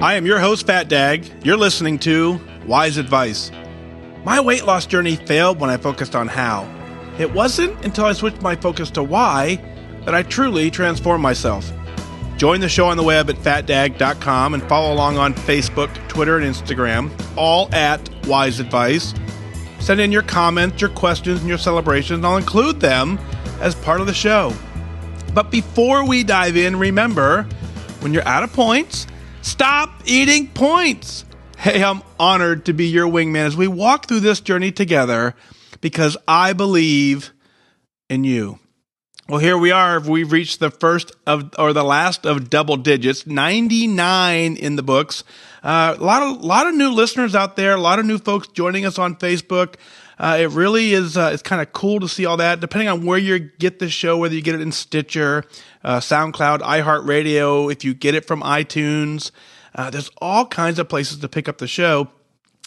I am your host, FatDag. You're listening to WhysAdvice. My weight loss journey failed when I focused on how. It wasn't until I switched my focus to why that I truly transformed myself. Join the show on the web at FatDag.com and follow along on Facebook, Twitter, and Instagram, all at WhysAdvice. Send in your comments, your questions, and your celebrations, and I'll include them as part of the show. But before we dive in, remember, when you're out of points, stop eating points. Hey, I'm honored to be your wingman as we walk through this journey together because I believe in you. Well, here we are. We've reached the last of double digits, 99 in the books. A lot of new listeners out there, a lot of new folks joining us on Facebook. It really is it's kind of cool to see all that, depending on where you get the show, whether you get it in Stitcher, SoundCloud, iHeartRadio, if you get it from iTunes. There's all kinds of places to pick up the show.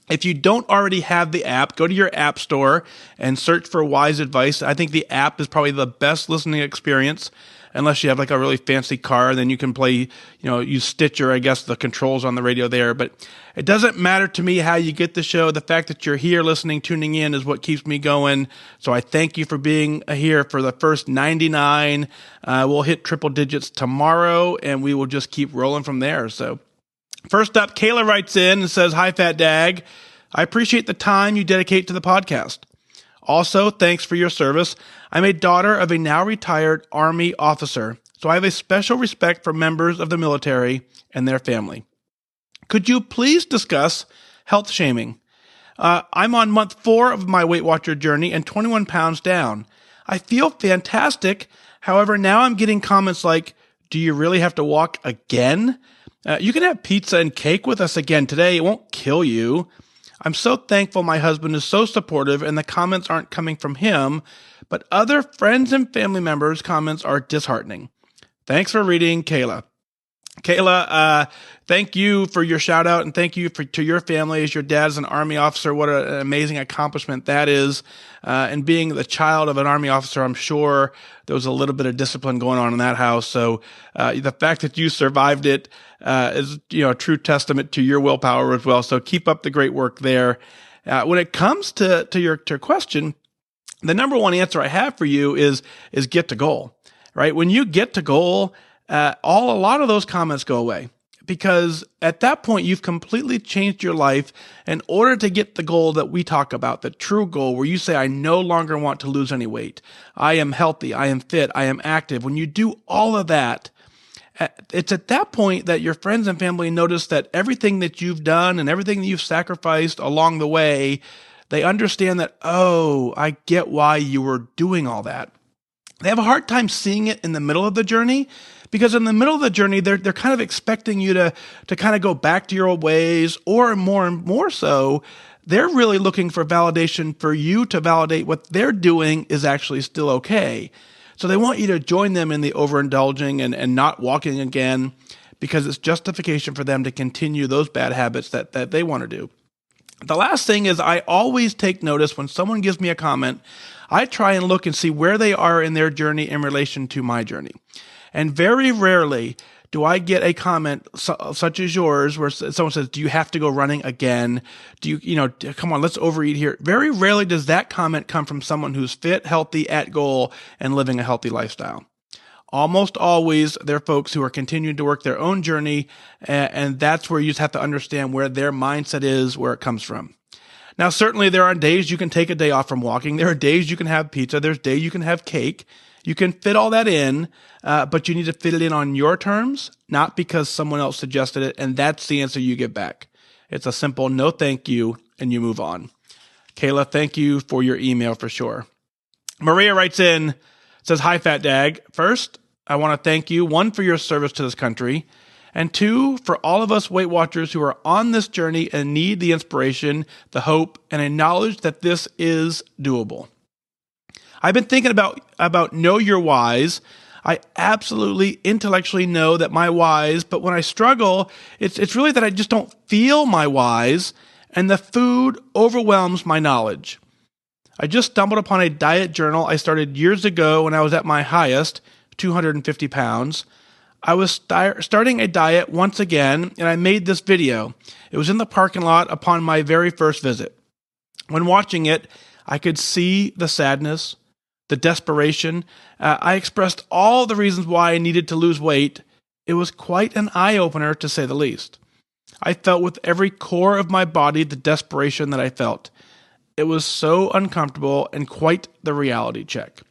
If you don't already have the app, go to your app store and search for WhysAdvice. I think the app is probably the best listening experience, unless you have like a really fancy car, then you can play, use Stitcher, I guess, the controls on the radio there. But it doesn't matter to me how you get the show. The fact that you're here listening, tuning in is what keeps me going. So I thank you for being here for the first 99. We'll hit triple digits tomorrow, and we will just keep rolling from there. So first up, Kayla writes in and says, "Hi, FatDag. I appreciate the time you dedicate to the podcast. Also, thanks for your service. I'm a daughter of a now retired Army officer, so I have a special respect for members of the military and their family. Could you please discuss health shaming? I'm on month 4 of my Weight Watcher journey and 21 pounds down. I feel fantastic. However, now I'm getting comments like, 'Do you really have to walk again? You can have pizza and cake with us again today. It won't kill you.' I'm so thankful my husband is so supportive and the comments aren't coming from him, but other friends and family members' comments are disheartening. Thanks for reading, Kayla." Kayla, thank you for your shout out and thank you to your family as your dad's an Army officer. What an amazing accomplishment that is. And being the child of an Army officer, I'm sure there was a little bit of discipline going on in that house. So the fact that you survived it is a true testament to your willpower as well. So keep up the great work there. When it comes to your question, the number one answer I have for you is get to goal, right? When you get to goal, a lot of those comments go away because at that point you've completely changed your life in order to get the goal that we talk about, the true goal where you say, I no longer want to lose any weight. I am healthy. I am fit. I am active. When you do all of that, it's at that point that your friends and family notice that everything that you've done and everything that you've sacrificed along the way, they understand that, oh, I get why you were doing all that. They have a hard time seeing it in the middle of the journey because in the middle of the journey, they're kind of expecting you to kind of go back to your old ways, or more and more so, they're really looking for validation for you to validate what they're doing is actually still okay. So they want you to join them in the overindulging and not walking again because it's justification for them to continue those bad habits that they want to do. The last thing is I always take notice when someone gives me a comment. I try and look and see where they are in their journey in relation to my journey. And very rarely do I get a comment such as yours where someone says, "Do you have to go running again? Do you come on, let's overeat here." Very rarely does that comment come from someone who's fit, healthy, at goal, and living a healthy lifestyle. Almost always, they're folks who are continuing to work their own journey, and that's where you just have to understand where their mindset is, where it comes from. Now, certainly there are days you can take a day off from walking. There are days you can have pizza. There's days you can have cake. You can fit all that in, but you need to fit it in on your terms, not because someone else suggested it, and that's the answer you get back. It's a simple no thank you, and you move on. Kayla, thank you for your email for sure. Maria writes in, says, "Hi, FatDag. First, I want to thank you, 1, for your service to this country, and 2, for all of us Weight Watchers who are on this journey and need the inspiration, the hope, and a knowledge that this is doable. I've been thinking about know your whys. I absolutely intellectually know that my whys, but when I struggle, it's really that I just don't feel my whys, and the food overwhelms my knowledge. I just stumbled upon a diet journal I started years ago when I was at my highest, 250 pounds. I was starting a diet once again, and I made this video. It was in the parking lot upon my very first visit. When watching it, I could see the sadness, the desperation. I expressed all the reasons why I needed to lose weight. It was quite an eye-opener, to say the least. I felt with every core of my body the desperation that I felt. It was so uncomfortable and quite the reality check.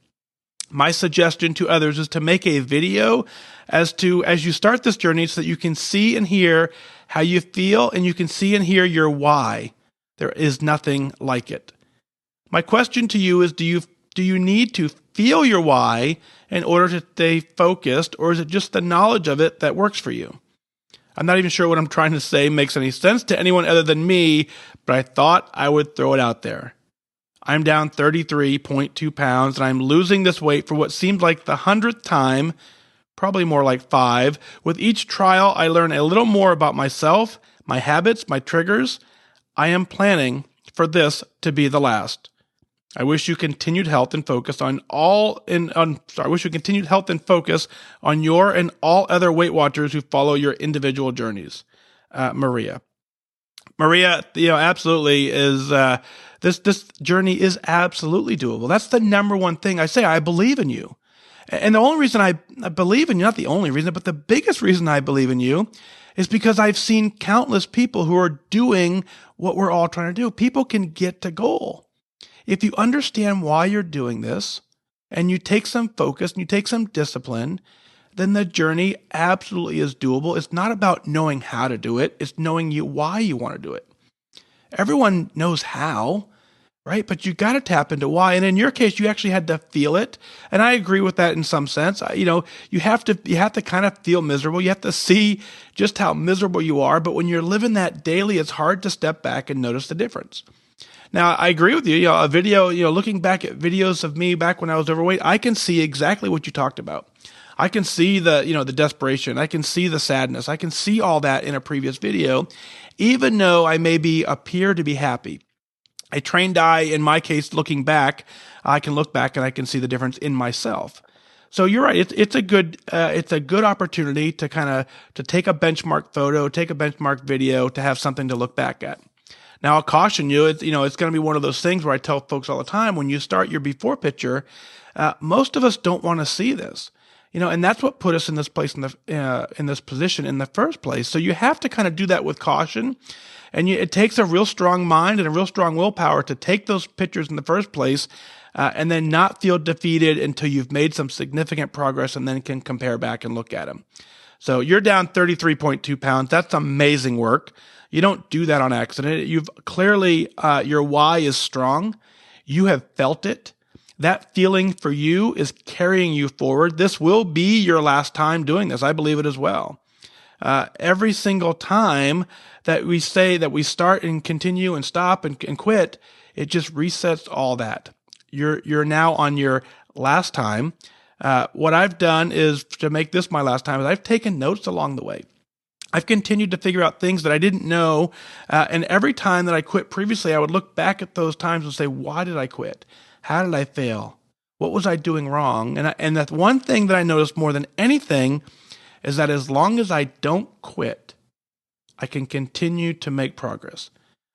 My suggestion to others is to make a video as you start this journey so that you can see and hear how you feel and you can see and hear your why. There is nothing like it. My question to you is, do you need to feel your why in order to stay focused, or is it just the knowledge of it that works for you? I'm not even sure what I'm trying to say makes any sense to anyone other than me, but I thought I would throw it out there. I'm down 33.2 pounds, and I'm losing this weight for what seems like the 100th time, probably more like 5. With each trial, I learn a little more about myself, my habits, my triggers. I am planning for this to be the last. I wish you continued health and focus on your and all other Weight Watchers who follow your individual journeys. Maria, absolutely is. This journey is absolutely doable. That's the number one thing I say. I believe in you. And the only reason I believe in you, not the only reason, but the biggest reason I believe in you is because I've seen countless people who are doing what we're all trying to do. People can get to goal. If you understand why you're doing this and you take some focus and you take some discipline, then the journey absolutely is doable. It's not about knowing how to do it. It's knowing why you want to do it. Everyone knows how, right? But you got to tap into why. And in your case, you actually had to feel it. And I agree with that in some sense. You have to kind of feel miserable. You have to see just how miserable you are. But when you're living that daily, it's hard to step back and notice the difference. Now, I agree with you. A video, looking back at videos of me back when I was overweight, I can see exactly what you talked about. I can see the desperation. I can see the sadness. I can see all that in a previous video, even though I appear to be happy. A trained eye, in my case, looking back, I can look back and I can see the difference in myself. So you're right. It's a good opportunity to to take a benchmark photo, take a benchmark video, to have something to look back at. Now, I'll caution you, it's going to be one of those things where I tell folks all the time, when you start your before picture, most of us don't want to see this, and that's what put us in this place, in this position in the first place. So you have to kind of do that with caution, and it takes a real strong mind and a real strong willpower to take those pictures in the first place, and then not feel defeated until you've made some significant progress and then can compare back and look at them. So you're down 33.2 pounds. That's amazing work. You don't do that on accident. You've clearly, your why is strong. You have felt it. That feeling for you is carrying you forward. This will be your last time doing this. I believe it as well. Every single time that we say that we start and continue and stop and quit, it just resets all that. You're now on your last time. What I've done is, to make this my last time, is I've taken notes along the way. I've continued to figure out things that I didn't know, and every time that I quit previously, I would look back at those times and say, why did I quit? How did I fail? What was I doing wrong? And that one thing that I noticed more than anything is that as long as I don't quit, I can continue to make progress.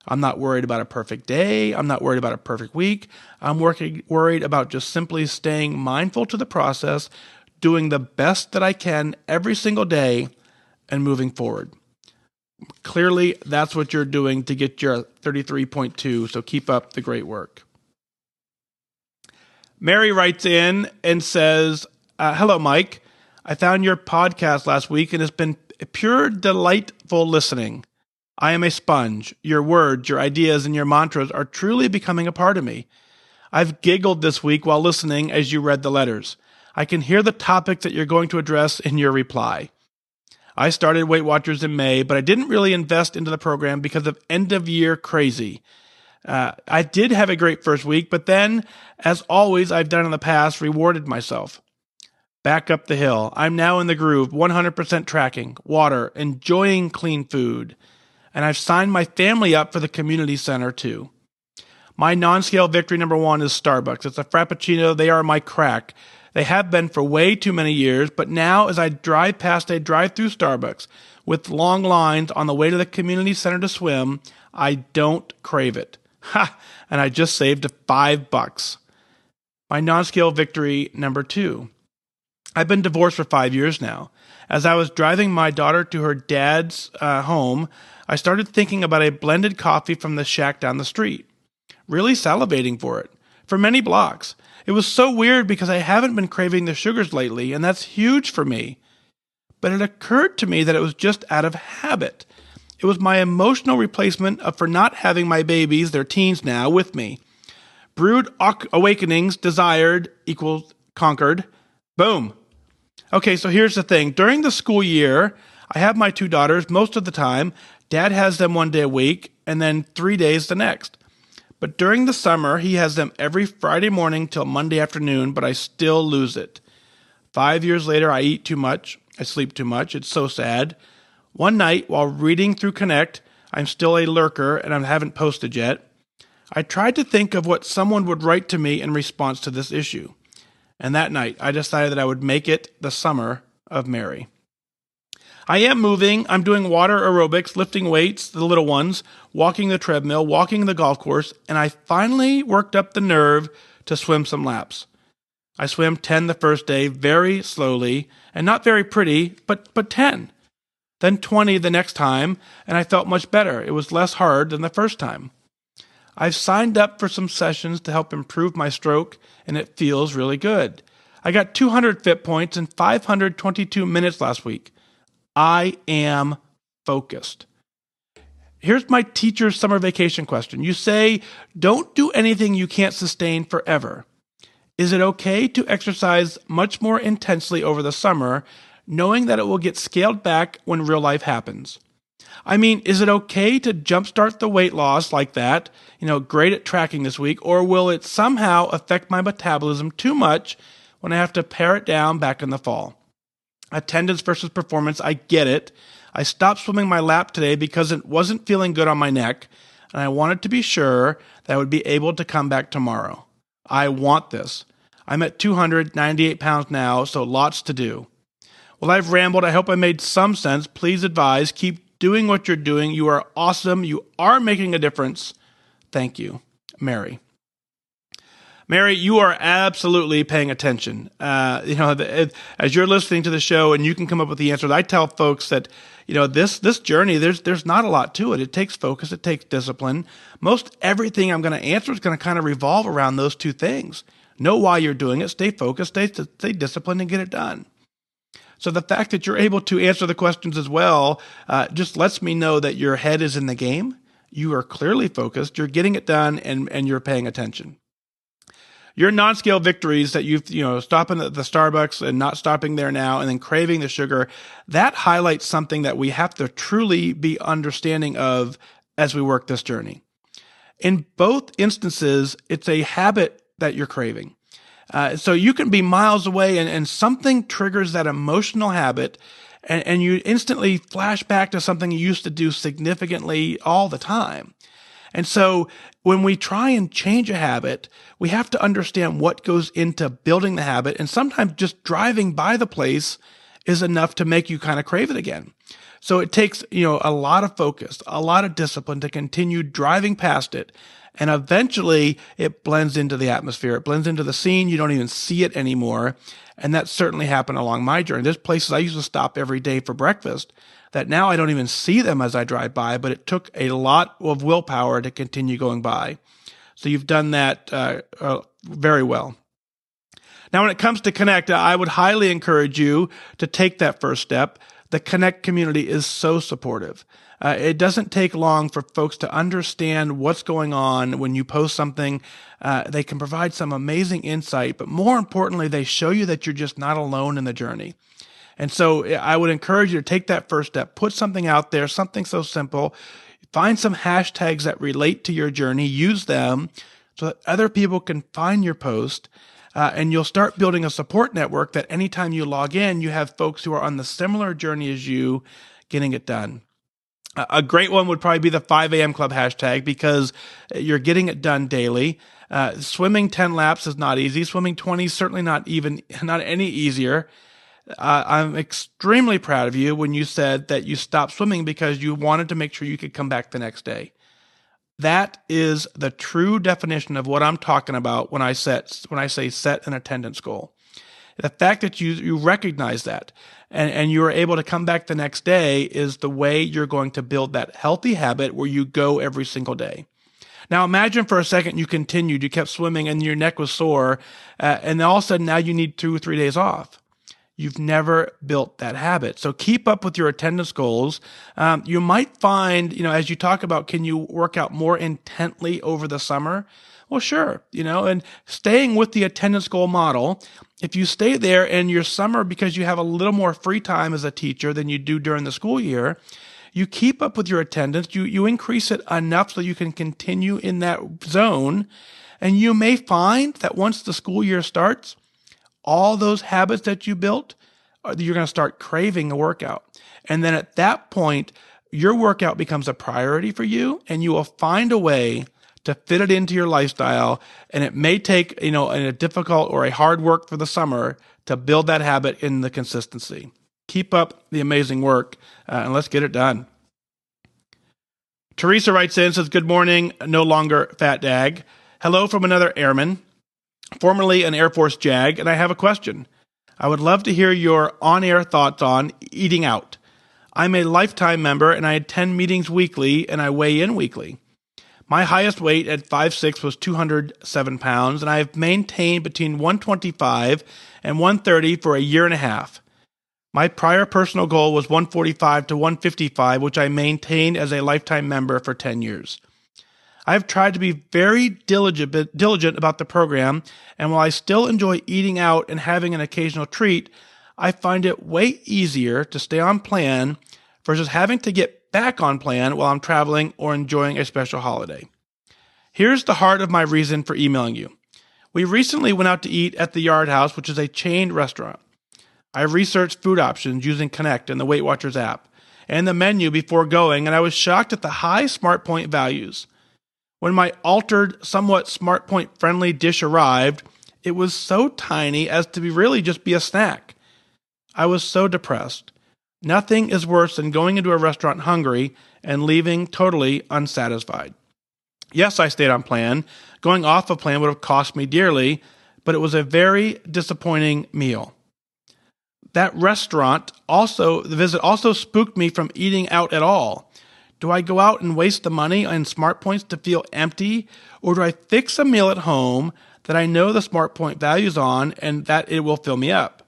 I'm not worried about a perfect day. I'm not worried about a perfect week. I'm worried about just simply staying mindful to the process, doing the best that I can every single day, and moving forward. Clearly, that's what you're doing to get your 33.2, so keep up the great work. Mary writes in and says, hello, Mike. I found your podcast last week and it's been pure delightful listening. I am a sponge. Your words, your ideas, and your mantras are truly becoming a part of me. I've giggled this week while listening as you read the letters. I can hear the topic that you're going to address in your reply. I started Weight Watchers in May, but I didn't really invest into the program because of end-of-year crazy. I did have a great first week, but then, as always I've done in the past, rewarded myself. Back up the hill. I'm now in the groove, 100% tracking, water, enjoying clean food. And I've signed my family up for the community center too. My non-scale victory number 1 is Starbucks. It's a Frappuccino. They are my crack. They have been for way too many years, but now as I drive past a drive-through Starbucks with long lines on the way to the community center to swim, I don't crave it. Ha! And I just saved $5. My non-scale victory number 2. I've been divorced for 5 years now. As I was driving my daughter to her dad's home, I started thinking about a blended coffee from the shack down the street. Really salivating for it. For many blocks. It was so weird because I haven't been craving the sugars lately, and that's huge for me. But it occurred to me that it was just out of habit. It was my emotional replacement for not having my babies, they're teens now, with me. Brewed awakenings, desired equals conquered. Boom. Okay, so here's the thing. During the school year, I have my 2 daughters most of the time. Dad has them 1 day a week, and then 3 days the next. But during the summer, he has them every Friday morning till Monday afternoon, but I still lose it. 5 years later, I eat too much. I sleep too much. It's so sad. One night, while reading through Connect, I'm still a lurker and I haven't posted yet. I tried to think of what someone would write to me in response to this issue. And that night, I decided that I would make it the summer of Mary. I am moving. I'm doing water aerobics, lifting weights, the little ones, walking the treadmill, walking the golf course, and I finally worked up the nerve to swim some laps. I swam 10 the first day, very slowly, and not very pretty, but 10. Then 20 the next time, and I felt much better. It was less hard than the first time. I've signed up for some sessions to help improve my stroke, and it feels really good. I got 200 fit points in 522 minutes last week. I am focused. Here's my teacher's summer vacation question. You say, don't do anything you can't sustain forever. Is it okay to exercise much more intensely over the summer, knowing that it will get scaled back when real life happens? I mean, is it okay to jumpstart the weight loss like that, great at tracking this week, or will it somehow affect my metabolism too much when I have to pare it down back in the fall? Attendance versus performance, I get it. I stopped swimming my lap today because it wasn't feeling good on my neck, and I wanted to be sure that I would be able to come back tomorrow. I want this. I'm at 298 pounds now, so lots to do. Well, I've rambled. I hope I made some sense. Please advise. Keep doing what you're doing. You are awesome. You are making a difference. Thank you, Mary. Mary, you are absolutely paying attention. As you're listening to the show and you can come up with the answers, I tell folks that, this journey, there's not a lot to it. It takes focus. It takes discipline. Most everything I'm going to answer is going to kind of revolve around those two things. Know why you're doing it. Stay focused. Stay disciplined and get it done. So the fact that you're able to answer the questions as well just lets me know that your head is in the game. You are clearly focused. You're getting it done and you're paying attention. Your non-scale victories that you've, stopping at the Starbucks and not stopping there now and then craving the sugar, that highlights something that we have to truly be understanding of as we work this journey. In both instances, it's a habit that you're craving. So you can be miles away and something triggers that emotional habit and you instantly flash back to something you used to do significantly all the time. And so when we try and change a habit, we have to understand what goes into building the habit. And sometimes just driving by the place is enough to make you kind of crave it again. So it takes, a lot of focus, a lot of discipline to continue driving past it. And eventually it blends into the atmosphere. It blends into the scene. You don't even see it anymore. And that certainly happened along my journey. There's places I used to stop every day for breakfast that now I don't even see them as I drive by, but it took a lot of willpower to continue going by. So you've done that very well. Now, when it comes to Connect, I would highly encourage you to take that first step. The Connect community is so supportive. It doesn't take long for folks to understand what's going on when you post something. They can provide some amazing insight, but more importantly, they show you that you're just not alone in the journey. And so I would encourage you to take that first step, put something out there, something so simple, find some hashtags that relate to your journey, use them so that other people can find your post, and you'll start building a support network that anytime you log in, you have folks who are on the similar journey as you getting it done. A great one would probably be the 5 a.m. Club hashtag because you're getting it done daily. Swimming 10 laps is not easy. Swimming 20 is certainly not any easier. I'm extremely proud of you when you said that you stopped swimming because you wanted to make sure you could come back the next day. That is the true definition of what I'm talking about when I say set an attendance goal. The fact that you recognize that and you are able to come back the next day is the way you're going to build that healthy habit where you go every single day. Now imagine for a second you kept swimming and your neck was sore, and all of a sudden now you need 2 or 3 days off. You've never built that habit. So keep up with your attendance goals. You might find, as you talk about, can you work out more intently over the summer? Well, sure, and staying with the attendance goal model, if you stay there in your summer because you have a little more free time as a teacher than you do during the school year, you keep up with your attendance, you increase it enough so you can continue in that zone, and you may find that once the school year starts, all those habits that you built, you're going to start craving a workout. And then at that point, your workout becomes a priority for you, and you will find a way to fit it into your lifestyle. And it may take, a difficult or a hard work for the summer to build that habit in the consistency. Keep up the amazing work, and let's get it done. Teresa writes in and says, "Good morning, no longer FatDag. Hello from another airman, formerly an Air Force JAG, and I have a question. I would love to hear your on-air thoughts on eating out. I'm a lifetime member, and I attend meetings weekly, and I weigh in weekly. My highest weight at 5'6" was 207 pounds, and I have maintained between 125 and 130 for a year and a half. My prior personal goal was 145 to 155, which I maintained as a lifetime member for 10 years. I've tried to be very diligent about the program, and while I still enjoy eating out and having an occasional treat, I find it way easier to stay on plan versus having to get back on plan while I'm traveling or enjoying a special holiday. Here's the heart of my reason for emailing you. We recently went out to eat at the Yard House, which is a chained restaurant. I researched food options using Connect and the Weight Watchers app and the menu before going, and I was shocked at the high SmartPoint values. When my altered, somewhat SmartPoint-friendly dish arrived, it was so tiny as to really just be a snack. I was so depressed. Nothing is worse than going into a restaurant hungry and leaving totally unsatisfied. Yes, I stayed on plan. Going off of plan would have cost me dearly, but it was a very disappointing meal. That the visit also spooked me from eating out at all. Do I go out and waste the money on SmartPoints to feel empty, or do I fix a meal at home that I know the SmartPoint values on and that it will fill me up?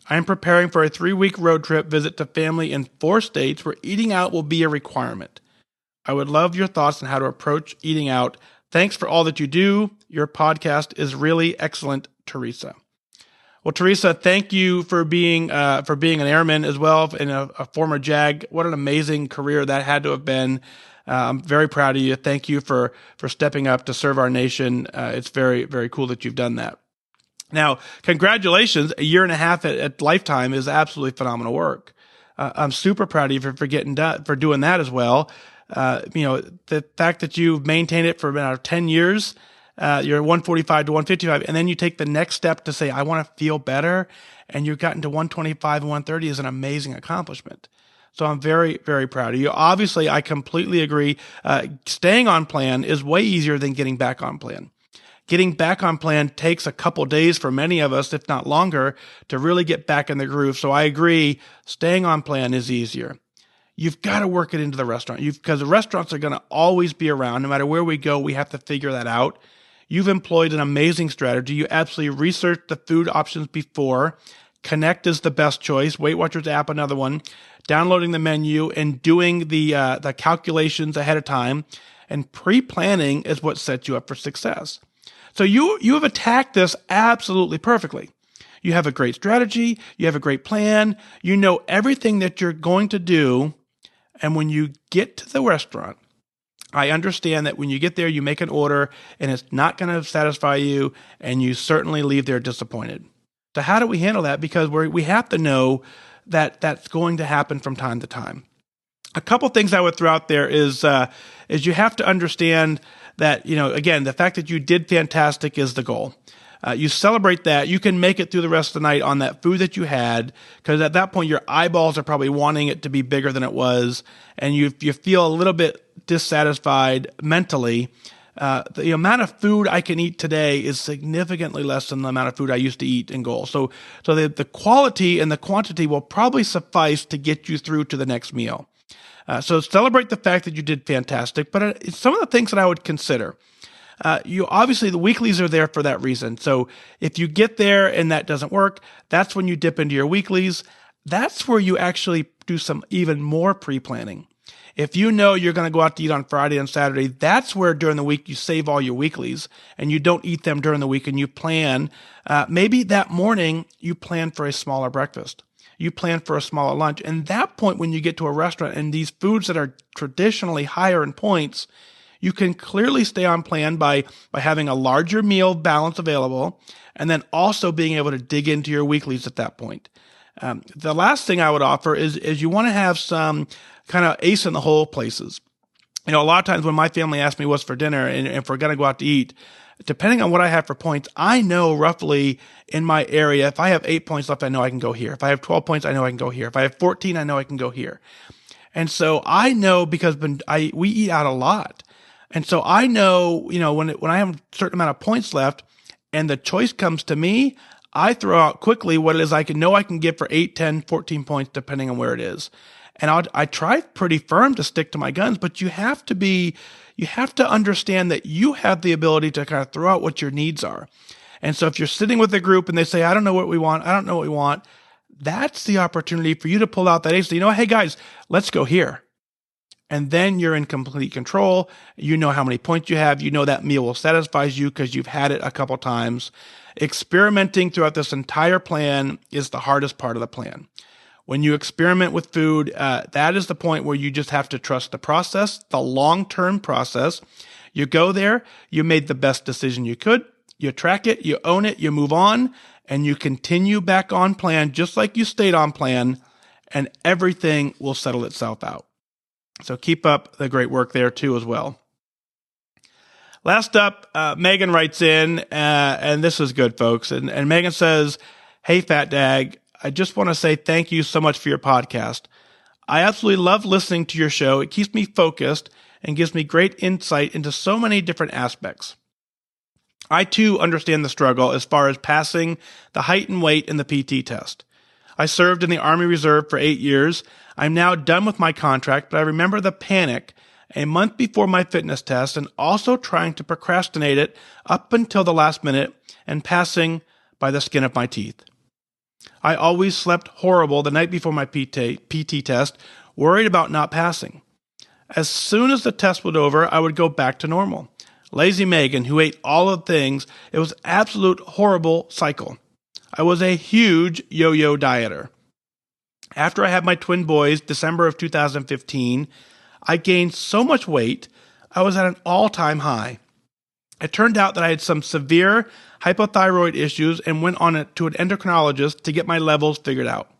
I am preparing for a 3-week road trip visit to family in 4 states where eating out will be a requirement. I would love your thoughts on how to approach eating out. Thanks for all that you do. Your podcast is really excellent, Teresa." Well, Teresa, thank you for being an airman as well and a former JAG. What an amazing career that had to have been. I'm very proud of you. Thank you for stepping up to serve our nation. It's very, very cool that you've done that. Now, congratulations. A year and a half at Lifetime is absolutely phenomenal work. I'm super proud of you for doing that as well. The fact that you've maintained it for about 10 years, you're 145 to 155, and then you take the next step to say, I want to feel better, and you've gotten to 125 and 130 is an amazing accomplishment. So I'm very, very proud of you. Obviously, I completely agree. Staying on plan is way easier than getting back on plan. Getting back on plan takes a couple days for many of us, if not longer, to really get back in the groove. So I agree, staying on plan is easier. You've got to work it into the restaurant because the restaurants are going to always be around. No matter where we go, we have to figure that out. You've employed an amazing strategy. You absolutely researched the food options before. Connect is the best choice. Weight Watchers app, another one. Downloading the menu and doing the calculations ahead of time. And pre-planning is what sets you up for success. So you have attacked this absolutely perfectly. You have a great strategy. You have a great plan. You know everything that you're going to do. And when you get to the restaurant, I understand that when you get there, you make an order and it's not going to satisfy you, and you certainly leave there disappointed. So how do we handle that? Because we have to know that that's going to happen from time to time. A couple things I would throw out there is you have to understand that, again, the fact that you did fantastic is the goal. You celebrate that. You can make it through the rest of the night on that food that you had, because at that point, your eyeballs are probably wanting it to be bigger than it was, and you feel a little bit dissatisfied mentally. The amount of food I can eat today is significantly less than the amount of food I used to eat in goal. So the quality and the quantity will probably suffice to get you through to the next meal. So celebrate the fact that you did fantastic, but some of the things that I would consider. Obviously the weeklies are there for that reason. So if you get there and that doesn't work, that's when you dip into your weeklies. That's where you actually do some even more pre-planning. If you know you're going to go out to eat on Friday and Saturday, that's where during the week you save all your weeklies and you don't eat them during the week, and you plan, maybe that morning you plan for a smaller breakfast. You plan for a smaller lunch. And that point, when you get to a restaurant and these foods that are traditionally higher in points, you can clearly stay on plan by having a larger meal balance available, and then also being able to dig into your weeklies at that point. The last thing I would offer is you want to have some kind of ace in the hole places. A lot of times when my family asks me what's for dinner and if we're going to go out to eat, depending on what I have for points, I know roughly in my area, if I have 8 points left, I know I can go here. If I have 12 points, I know I can go here. If I have 14, I know I can go here. And so I know, because we eat out a lot. And so I know, when I have a certain amount of points left and the choice comes to me, I throw out quickly what it is I can get for 8, 10, 14 points, depending on where it is. And I try pretty firm to stick to my guns, but you have to understand that you have the ability to kind of throw out what your needs are. And so if you're sitting with a group and they say, I don't know what we want, that's the opportunity for you to pull out that ace. So, hey guys, let's go here. And then you're in complete control. You know how many points you have. You know that meal will satisfy you because you've had it a couple times. Experimenting throughout this entire plan is the hardest part of the plan. When you experiment with food, that is the point where you just have to trust the process, the long-term process. You go there, you made the best decision you could, you track it, you own it, you move on, and you continue back on plan just like you stayed on plan, and everything will settle itself out. So keep up the great work there too as well. Last up, Megan writes in, and this is good, folks. And Megan says, hey, FatDag, I just want to say thank you so much for your podcast. I absolutely love listening to your show. It keeps me focused and gives me great insight into so many different aspects. I too understand the struggle as far as passing the height and weight in the PT test. I served in the Army Reserve for 8 years. I'm now done with my contract, but I remember the panic a month before my fitness test and also trying to procrastinate it up until the last minute and passing by the skin of my teeth. I always slept horrible the night before my PT test, worried about not passing. As soon as the test was over, I would go back to normal. Lazy Megan, who ate all of the things, it was an absolute horrible cycle. I was a huge yo-yo dieter. After I had my twin boys, December of 2015, I gained so much weight, I was at an all-time high. It turned out that I had some severe hypothyroid issues and went on to an endocrinologist to get my levels figured out.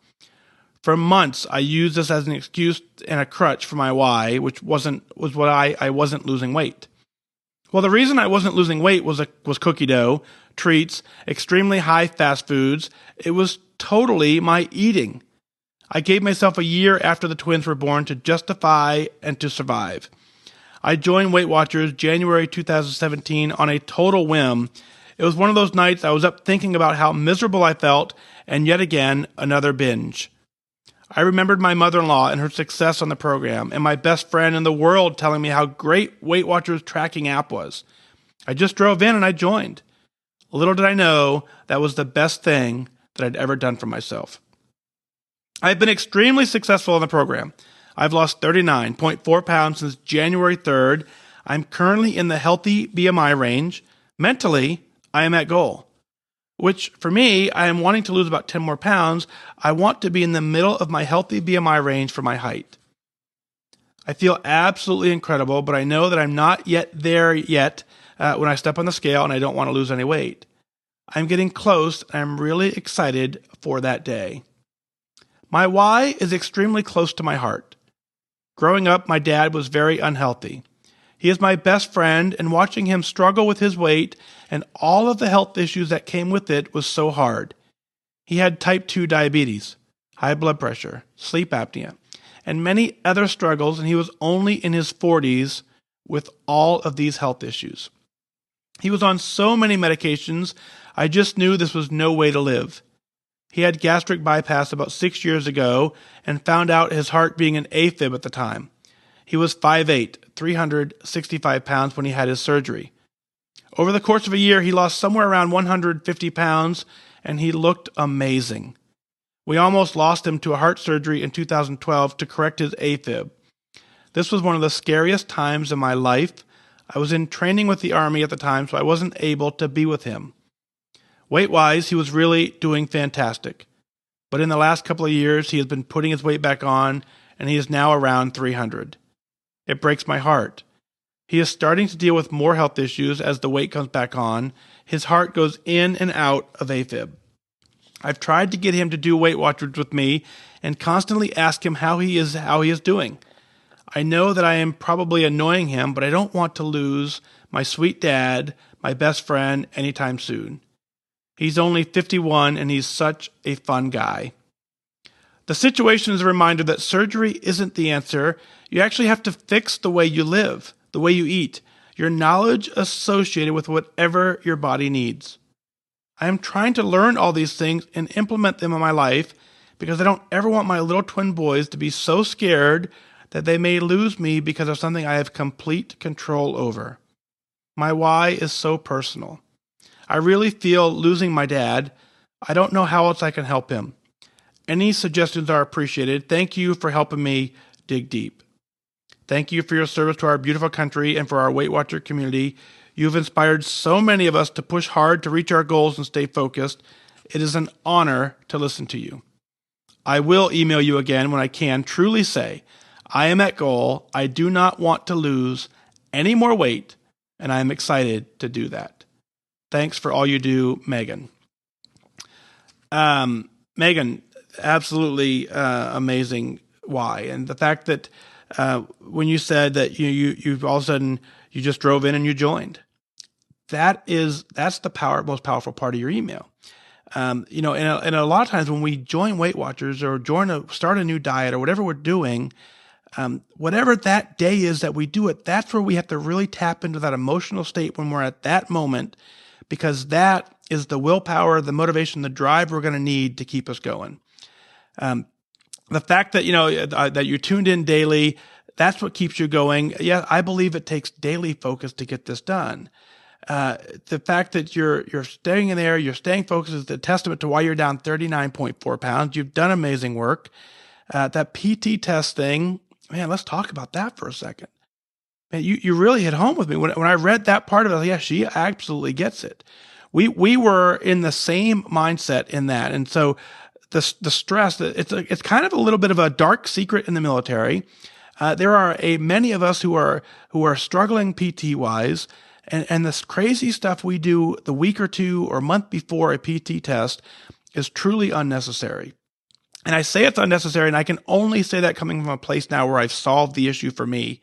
For months, I used this as an excuse and a crutch for my why, which was why I wasn't losing weight. Well, the reason I wasn't losing weight was cookie dough, treats, extremely high fast foods. It was totally my eating. I gave myself a year after the twins were born to justify and to survive. I joined Weight Watchers January 2017 on a total whim. It was one of those nights I was up thinking about how miserable I felt, and yet again, another binge. I remembered my mother-in-law and her success on the program, and my best friend in the world telling me how great Weight Watchers tracking app was. I just drove in and I joined. Little did I know that was the best thing that I'd ever done for myself. I've been extremely successful in the program. I've lost 39.4 pounds since January 3rd. I'm currently in the healthy BMI range. Mentally, I am at goal, which for me, I am wanting to lose about 10 more pounds. I want to be in the middle of my healthy BMI range for my height. I feel absolutely incredible, but I know that I'm not yet there when I step on the scale and I don't want to lose any weight. I'm getting close and I'm really excited for that day. My why is extremely close to my heart. Growing up, my dad was very unhealthy. He is my best friend, and watching him struggle with his weight and all of the health issues that came with it was so hard. He had type 2 diabetes, high blood pressure, sleep apnea, and many other struggles, and he was only in his 40s with all of these health issues. He was on so many medications, I just knew this was no way to live. He had gastric bypass about 6 years ago and found out his heart being an AFib at the time. He was 5'8", 365 pounds when he had his surgery. Over the course of a year, he lost somewhere around 150 pounds, and he looked amazing. We almost lost him to a heart surgery in 2012 to correct his AFib. This was one of the scariest times in my life. I was in training with the Army at the time, so I wasn't able to be with him. Weight-wise, he was really doing fantastic. But in the last couple of years, he has been putting his weight back on, and he is now around 300. It breaks my heart. He is starting to deal with more health issues as the weight comes back on. His heart goes in and out of AFib. I've tried to get him to do Weight Watchers with me and constantly ask him how he is doing. I know that I am probably annoying him, but I don't want to lose my sweet dad, my best friend, anytime soon. He's only 51 and he's such a fun guy. The situation is a reminder that surgery isn't the answer. You actually have to fix the way you live, the way you eat, your knowledge associated with whatever your body needs. I am trying to learn all these things and implement them in my life because I don't ever want my little twin boys to be so scared that they may lose me because of something I have complete control over. My why is so personal. I really feel losing my dad. I don't know how else I can help him. Any suggestions are appreciated. Thank you for helping me dig deep. Thank you for your service to our beautiful country and for our Weight Watcher community. You've inspired so many of us to push hard to reach our goals and stay focused. It is an honor to listen to you. I will email you again when I can truly say, I am at goal. I do not want to lose any more weight, and I am excited to do that. Thanks for all you do, Megan. Megan, absolutely amazing why. And the fact that when you said that you all of a sudden you just drove in and you joined, that's the most powerful part of your email. And a lot of times when we join Weight Watchers or start a new diet or whatever we're doing, whatever that day is that we do it, that's where we have to really tap into that emotional state when we're at that moment, because that is the willpower, the motivation, the drive we're going to need to keep us going. The fact that, that you tuned in daily, that's what keeps you going. Yeah, I believe it takes daily focus to get this done. The fact that you're staying in there, you're staying focused is the testament to why you're down 39.4 pounds. You've done amazing work. That PT test thing, man, let's talk about that for a second. Man, you really hit home with me. When I read that part of it, yeah, she absolutely gets it. We were in the same mindset in that. And so the stress, it's kind of a little bit of a dark secret in the military. There are many of us who are struggling PT wise, and this crazy stuff we do the week or two or month before a PT test is truly unnecessary. And I say it's unnecessary, and I can only say that coming from a place now where I've solved the issue for me.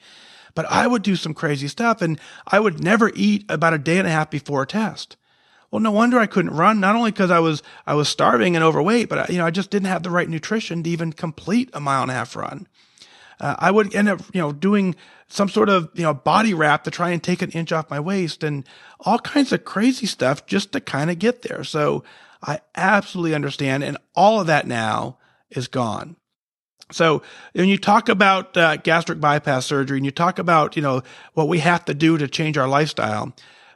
But I would do some crazy stuff, and I would never eat about a day and a half before a test. Well, no wonder I couldn't run, not only because I was starving and overweight, but I just didn't have the right nutrition to even complete a 1.5 mile run. I would end up, doing some sort of, body wrap to try and take an inch off my waist and all kinds of crazy stuff just to kind of get there. So I absolutely understand. And all of that now is gone. So when you talk about gastric bypass surgery and you talk about, what we have to do to change our lifestyle,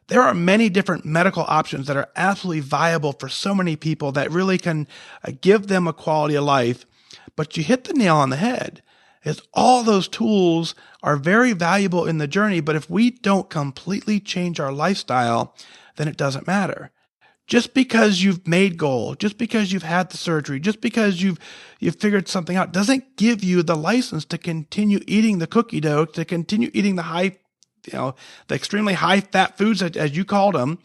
there are many different medical options that are absolutely viable for so many people that really can give them a quality of life. But you hit the nail on the head. Is all those tools are very valuable in the journey, but if we don't completely change our lifestyle, then it doesn't matter. Just because you've made goal, just because you've had the surgery, just because you've figured something out, doesn't give you the license to continue eating the cookie dough, to continue eating the extremely high fat foods as you called them.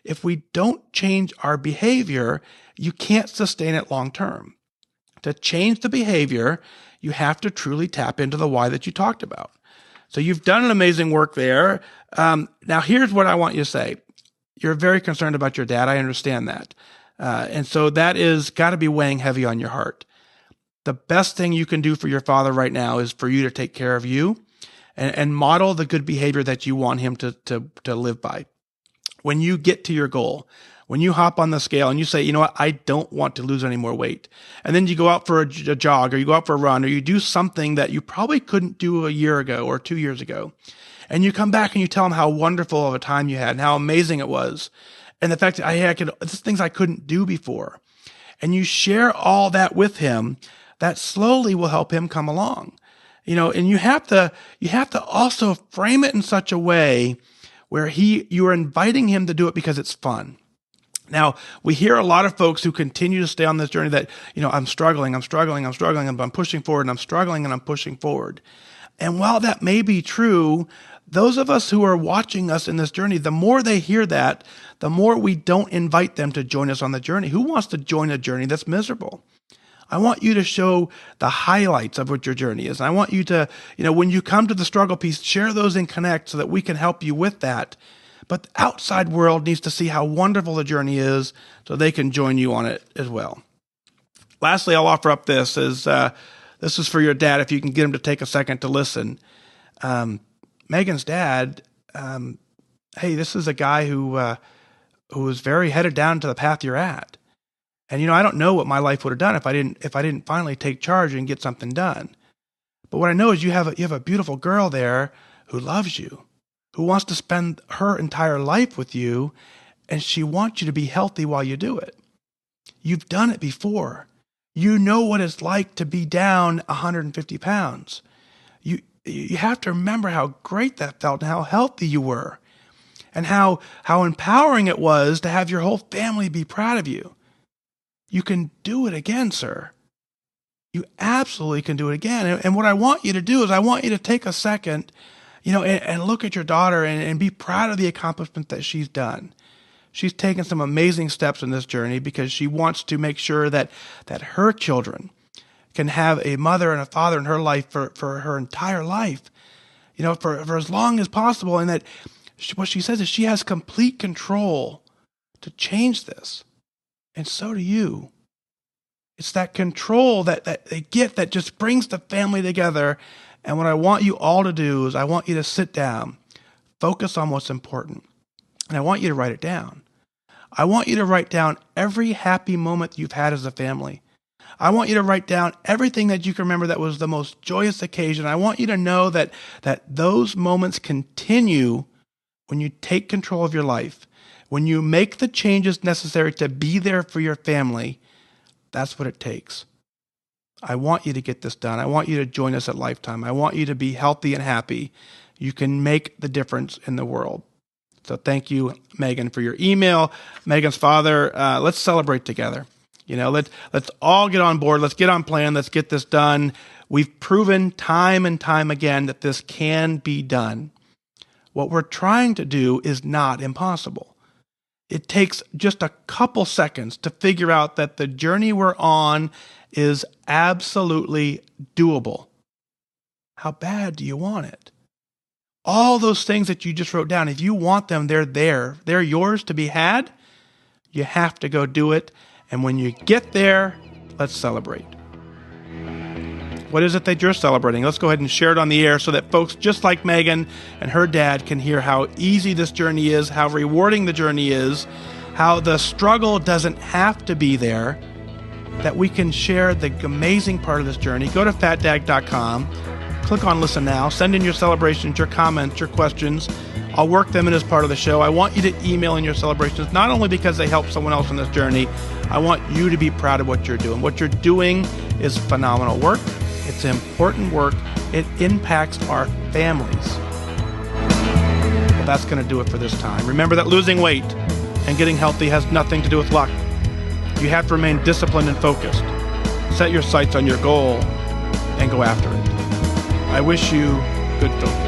If we don't change our behavior, you can't sustain it long term. To change the behavior, you have to truly tap into the why that you talked about. So you've done an amazing work there. Now, here's what I want you to say. You're very concerned about your dad. I understand that. And so that is got to be weighing heavy on your heart. The best thing you can do for your father right now is for you to take care of you and model the good behavior that you want him to live by. When you get to your goal, when you hop on the scale and you say, you know what, I don't want to lose any more weight. And then you go out for a jog, or you go out for a run, or you do something that you probably couldn't do a year ago or 2 years ago. And you come back and you tell him how wonderful of a time you had and how amazing it was. And the fact that this things I couldn't do before. And you share all that with him, that slowly will help him come along. And you have to also frame it in such a way where you are inviting him to do it because it's fun. Now, we hear a lot of folks who continue to stay on this journey that, I'm struggling, and I'm pushing forward, and I'm struggling, and I'm pushing forward. And while that may be true, those of us who are watching us in this journey, the more they hear that, the more we don't invite them to join us on the journey. Who wants to join a journey that's miserable? I want you to show the highlights of what your journey is. And I want you to, when you come to the struggle piece, share those in Connect so that we can help you with that. But the outside world needs to see how wonderful the journey is so they can join you on it as well. Lastly, I'll offer up this is for your dad, if you can get him to take a second to listen. Megan's dad, hey, this is a guy who was very headed down to the path you're at. And, I don't know what my life would have done if I didn't finally take charge and get something done. But what I know is you have a beautiful girl there who loves you, who wants to spend her entire life with you, and she wants you to be healthy while you do it. You've done it before. You know what it's like to be down 150 pounds. You have to remember how great that felt and how healthy you were, and how empowering it was to have your whole family be proud of you. You can do it again, sir. You absolutely can do it again. And what I want you to do is I want you to take a second, and look at your daughter and be proud of the accomplishment that she's done. She's taken some amazing steps in this journey because she wants to make sure that her children can have a mother and a father in her life for her entire life, for as long as possible. And that what she says is she has complete control to change this. And so do you. It's that control that they get that just brings the family together. And what I want you all to do is I want you to sit down, focus on what's important, and I want you to write it down. I want you to write down every happy moment you've had as a family. I want you to write down everything that you can remember that was the most joyous occasion. I want you to know that those moments continue when you take control of your life. When you make the changes necessary to be there for your family, that's what it takes. I want you to get this done. I want you to join us at Lifetime. I want you to be healthy and happy. You can make the difference in the world. So thank you, Megan, for your email. Megan's father, let's celebrate together. Let's all get on board. Let's get on plan. Let's get this done. We've proven time and time again that this can be done. What we're trying to do is not impossible. It takes just a couple seconds to figure out that the journey we're on is absolutely doable. How bad do you want it? All those things that you just wrote down, if you want them, they're there. They're yours to be had. You have to go do it. And when you get there, let's celebrate. What is it that you're celebrating? Let's go ahead and share it on the air so that folks just like Megan and her dad can hear how easy this journey is, how rewarding the journey is, how the struggle doesn't have to be there, that we can share the amazing part of this journey. Go to FatDag.com, click on Listen Now, send in your celebrations, your comments, your questions. I'll work them in as part of the show. I want you to email in your celebrations, not only because they help someone else on this journey. I want you to be proud of what you're doing. What you're doing is phenomenal work. It's important work. It impacts our families. Well, that's going to do it for this time. Remember that losing weight and getting healthy has nothing to do with luck. You have to remain disciplined and focused. Set your sights on your goal and go after it. I wish you good focus.